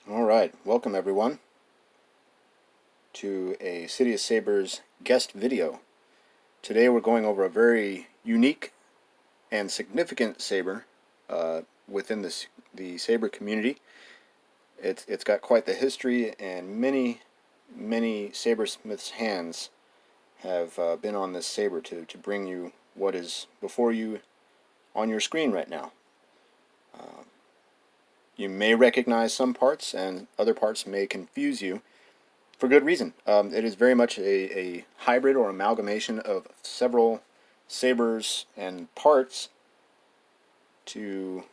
Alright, welcome everyone to a Sidious Sabers guest video. Today we're going over a very unique and significant saber within the saber community. It's got quite the history, and many sabersmiths' hands have been on this saber to bring you what is before you on your screen right now. You may recognize some parts, and other parts may confuse you for good reason. It is very much a hybrid or amalgamation of several sabers and parts to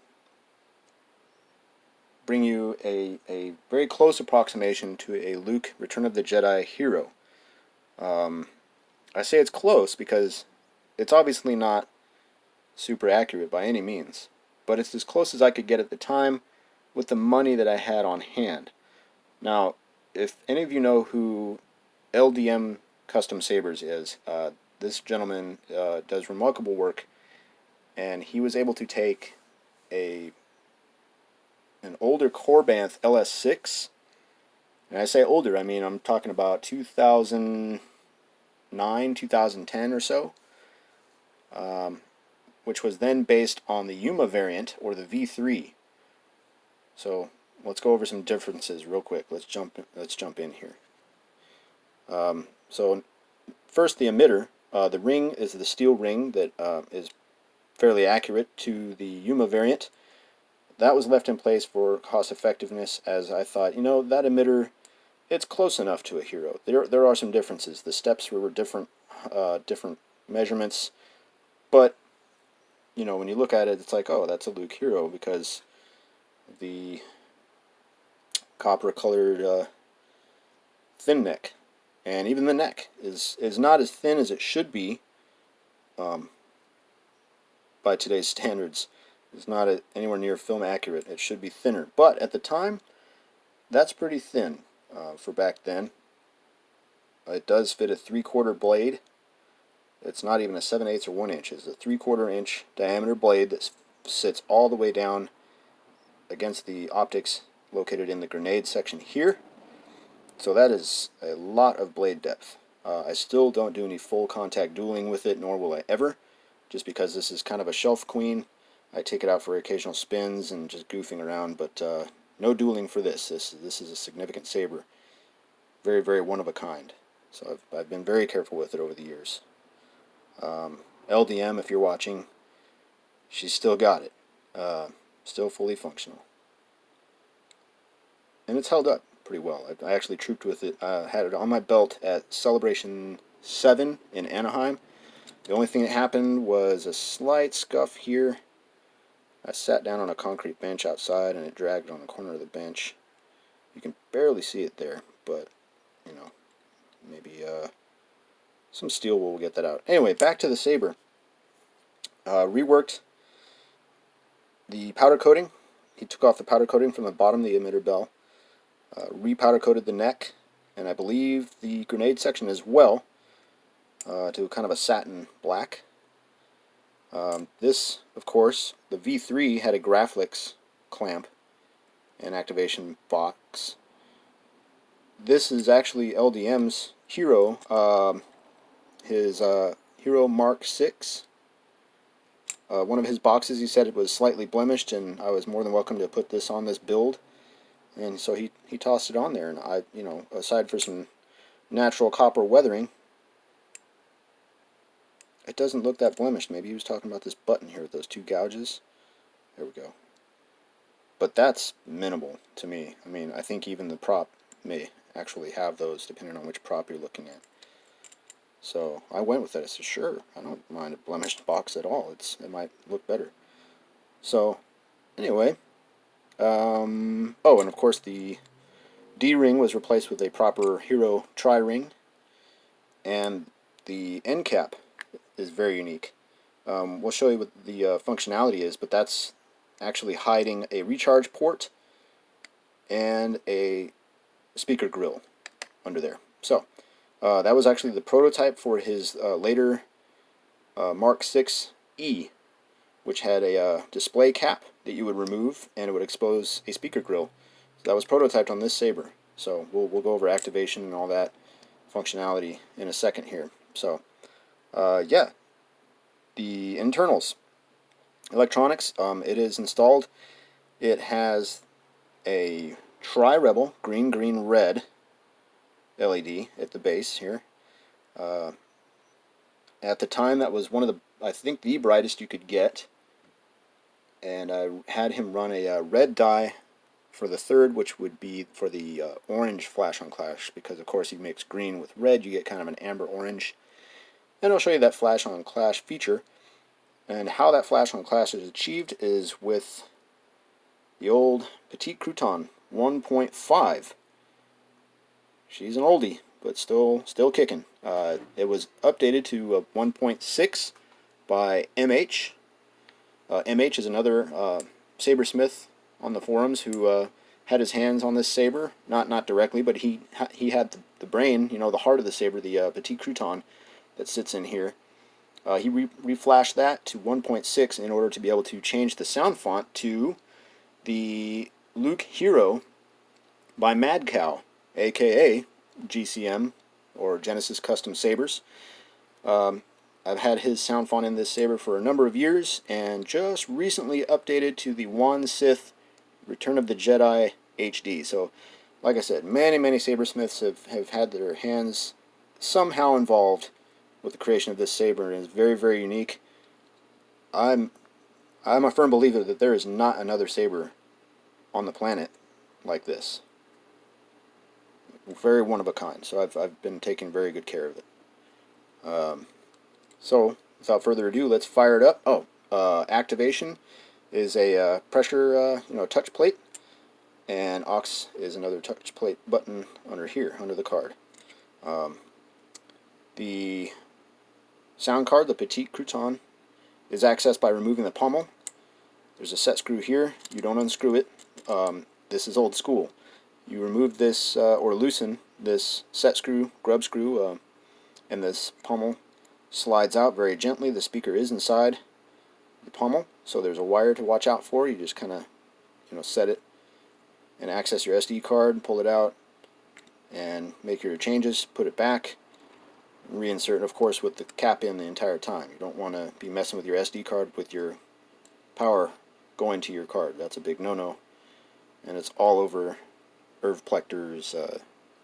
bring you a very close approximation to a Luke Return of the Jedi hero. I say it's close because it's obviously not super accurate by any means, but it's as close as I could get at the time with the money that I had on hand. Now, if any of you know who LDM Custom Sabers is, this gentleman does remarkable work, and he was able to take an older Korbanth LS6, and I say older, I mean I'm talking about 2009, 2010 or so, which was then based on the Yuma variant, or the V3. So let's go over some differences real quick. Let's jump in here. So first, the emitter. The ring is the steel ring that is fairly accurate to the Yuma variant. That was left in place for cost effectiveness, as I thought, that emitter, it's close enough to a hero. There are some differences. The steps were different measurements, but when you look at it, it's like, oh, that's a Luke hero, because the copper colored thin neck, and even the neck is not as thin as it should be by today's standards. It's not anywhere near film accurate. It should be thinner, but at the time, that's pretty thin for back then. It does fit a 3/4 blade. It's not even a 7/8 or 1 inch. It's a 3/4 inch diameter blade that sits all the way down against the optics located in the grenade section here. So that is a lot of blade depth. I still don't do any full contact dueling with it, nor will I ever, just because this is kind of a shelf queen. I take it out for occasional spins and just goofing around, but no dueling for this. This is a significant saber. Very, very one of a kind. So I've been very careful with it over the years. LDM, if you're watching, she's still got it. Still fully functional. And it's held up pretty well. I actually trooped with it. Had it on my belt at Celebration 7 in Anaheim. The only thing that happened was a slight scuff here. I sat down on a concrete bench outside, and it dragged on the corner of the bench. You can barely see it there, but maybe some steel will get that out. Anyway, back to the saber. Reworked the powder coating. He took off the powder coating from the bottom of the emitter bell. Repowder coated the neck, and I believe the grenade section as well, to kind of a satin black. This, of course, the V3 had a Graflex clamp and activation box. This is actually LDM's hero, his Hero Mark 6. One of his boxes, he said it was slightly blemished, and I was more than welcome to put this on this build. And so he tossed it on there, and I, aside for some natural copper weathering, it doesn't look that blemished. Maybe he was talking about this button here with those two gouges. There we go. But that's minimal to me. I mean, I think even the prop may actually have those, depending on which prop you're looking at. So I went with it. I said, sure, I don't mind a blemished box at all. It might look better. So anyway, oh, and of course the D-ring was replaced with a proper Hero tri-ring, and the end cap is very unique. We'll show you what the functionality is, but that's actually hiding a recharge port and a speaker grill under there. So that was actually the prototype for his later Mark 6E, which had a display cap that you would remove, and it would expose a speaker grill. That was prototyped on this Saber. So we'll go over activation and all that functionality in a second here. So yeah, the internals, electronics. It is installed. It has a tri-rebel green, green, red LED at the base here. At the time, that was one of the, I think, the brightest you could get. And I had him run a red dye for the third, which would be for the orange flash on clash, because of course he makes green with red, you get kind of an amber orange. And I'll show you that flash on clash feature. And how that flash on clash is achieved is with the old Petite Crouton 1.5. She's an oldie, but still kicking. It was updated to 1.6 by MH. MH is another sabersmith on the forums who had his hands on this saber, not directly, but he had the brain, you know, the heart of the saber, the Petite Crouton that sits in here. He reflashed that to 1.6 in order to be able to change the sound font to the Luke Hero by Mad Cow, aka GCM, or Genesis Custom Sabers. I've had his sound font in this saber for a number of years, and just recently updated to the Wan Sith Return of the Jedi HD. So, like I said, many sabersmiths have had their hands somehow involved with the creation of this saber, and it's very unique. I'm a firm believer that there is not another saber on the planet like this. Very one of a kind. So I've been taking very good care of it. So without further ado, let's fire it up. Oh, activation is a pressure, touch plate, and aux is another touch plate button under here, under the card. The sound card, the Petite Crouton, is accessed by removing the pommel. There's a set screw here. You don't unscrew it. This is old school. You remove this or loosen this set screw, grub screw, and this pommel slides out very gently. The speaker is inside the pommel, so there's a wire to watch out for. You just kind of, set it and access your SD card, pull it out, and make your changes. Put it back, reinsert it, of course, with the cap in the entire time. You don't want to be messing with your SD card with your power going to your card. That's a big no-no, and it's all over Irv Plechter's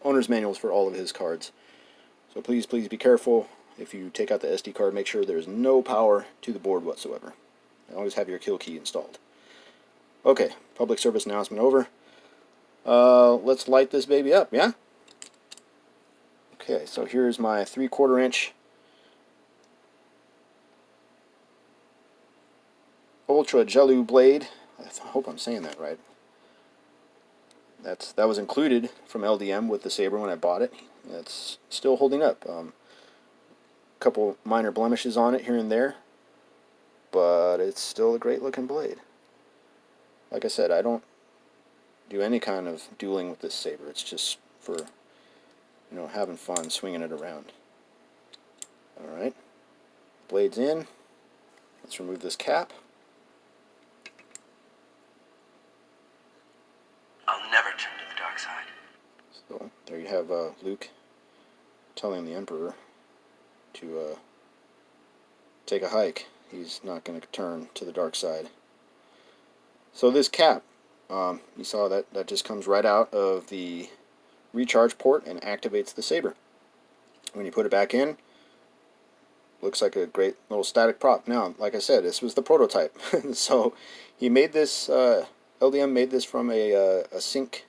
owner's manuals for all of his cards. So please be careful. If you take out the SD card, make sure there's no power to the board whatsoever. Always have your kill key installed. Okay, public service announcement over. Let's light this baby up, yeah? Okay, so here's my 3/4 inch Ultra Jellu blade. I hope I'm saying that right. That was included from LDM with the saber when I bought it. It's still holding up. Couple minor blemishes on it here and there, but it's still a great looking blade. Like I said, I don't do any kind of dueling with this saber. It's just for, having fun swinging it around. Alright, blade's in. Let's remove this cap. I'll never turn to the dark side. So there you have Luke telling the Emperor to take a hike. He's not going to turn to the dark side. So this cap, you saw that just comes right out of the recharge port and activates the saber. When you put it back in, looks like a great little static prop. Now, like I said, this was the prototype. So he made this, LDM made this from a sink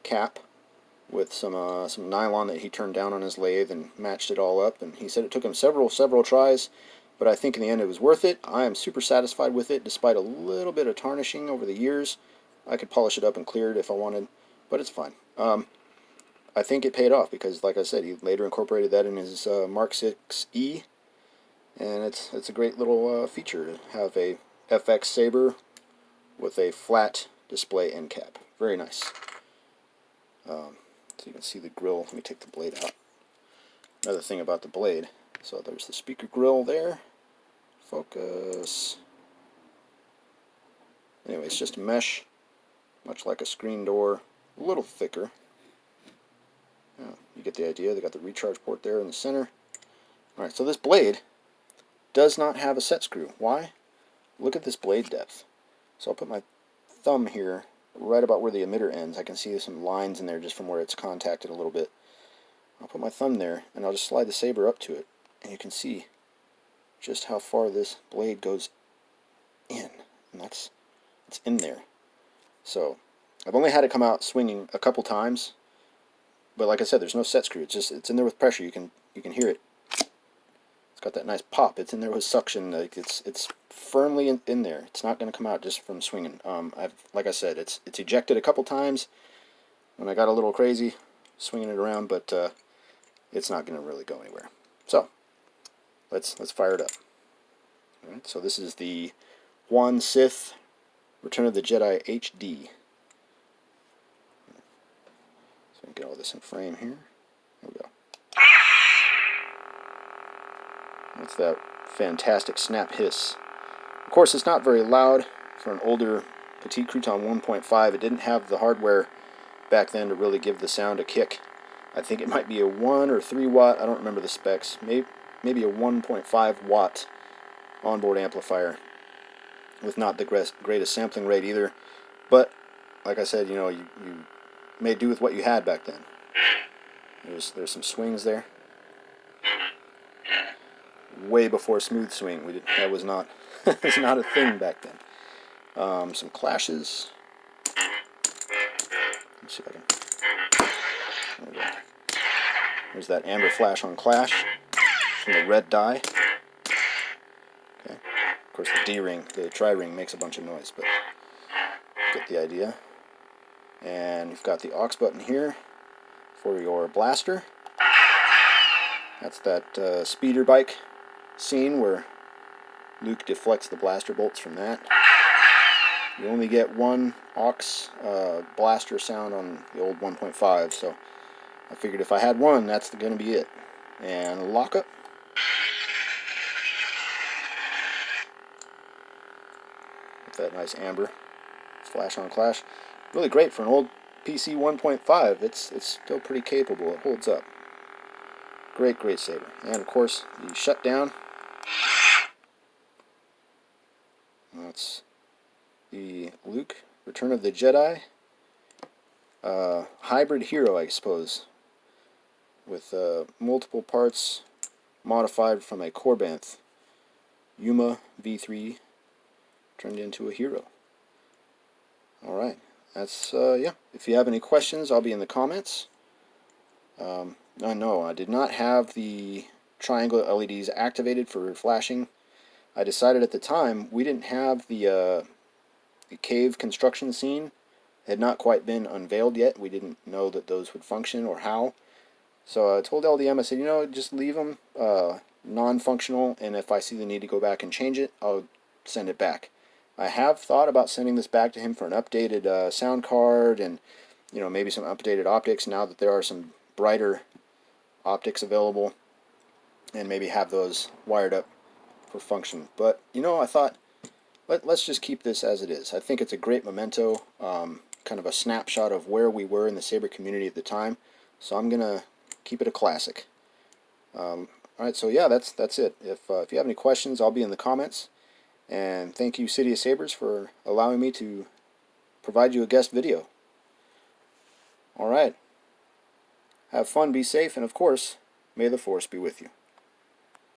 cap with some nylon that he turned down on his lathe and matched it all up. And he said it took him several tries, but I think in the end it was worth it. I am super satisfied with it, despite a little bit of tarnishing over the years. I could polish it up and clear it if I wanted, but it's fine. I think it paid off because, like I said, he later incorporated that in his Mark 6E, and it's a great little feature to have a FX saber with a flat display end cap. Very nice. So you can see the grill. Let me take the blade out. Another thing about the blade. So there's the speaker grill there. Focus. Anyway, it's just a mesh, much like a screen door. a little thicker. Yeah, you get the idea. They got the recharge port there in the center. Alright, so this blade does not have a set screw. Why? Look at this blade depth. So I'll put my thumb here right about where the emitter ends. I can see some lines in there just from where it's contacted a little bit. I'll put my thumb there and I'll just slide the saber up to it, and you can see just how far this blade goes in, and it's in there. So I've only had it come out swinging a couple times, but like I said, there's no set screw. It's in there with pressure. You can hear it. It's got that nice pop. It's in there with suction. Like it's firmly in there. It's not going to come out just from swinging. Like I said, it's ejected a couple times when I got a little crazy swinging it around, but it's not going to really go anywhere. So let's fire it up. All right, so this is the Juan Sith Return of the Jedi HD. So get all this in frame here. There we go. That's that fantastic snap hiss. Of course, it's not very loud for an older Petite Crouton 1.5. It didn't have the hardware back then to really give the sound a kick. I think it might be a 1 or 3 watt, I don't remember the specs, maybe a 1.5 watt onboard amplifier with not the greatest sampling rate either. But, like I said, you made do with what you had back then. There's some swings there. Way before smooth swing, that was not was not a thing back then. Some clashes. Let's see if I can. There we go. There's that amber flash on clash from the red die. Okay. Of course, the D-ring, the tri-ring makes a bunch of noise, but get the idea. And you've got the aux button here for your blaster. That's that speeder bike scene where Luke deflects the blaster bolts from that. You only get one aux blaster sound on the old 1.5, so I figured if I had one, that's going to be it. And lockup. With that nice amber flash on clash. Really great for an old PC 1.5. It's still pretty capable. It holds up. Great saber. And of course, the shutdown. That's the Luke Return of the Jedi hybrid hero, I suppose, with multiple parts modified from a Korbanth Yuma V3 turned into a hero. Alright, that's, yeah. If you have any questions, I'll be in the comments. No, I did not have the triangle LEDs activated for flashing. I decided at the time we didn't have the cave construction scene. It had not quite been unveiled yet. We didn't know that those would function or how. So I told LDM, I said, just leave them non-functional, and if I see the need to go back and change it, I'll send it back. I have thought about sending this back to him for an updated sound card and maybe some updated optics now that there are some brighter optics available, and maybe have those wired up for function. But I thought let's just keep this as it is. I think it's a great memento, kind of a snapshot of where we were in the Saber community at the time. So I'm gonna keep it a classic. Alright, so yeah, that's it. If you have any questions, I'll be in the comments. And thank you, Sidious Sabers, for allowing me to provide you a guest video. Alright. Have fun, be safe, and of course, may the Force be with you.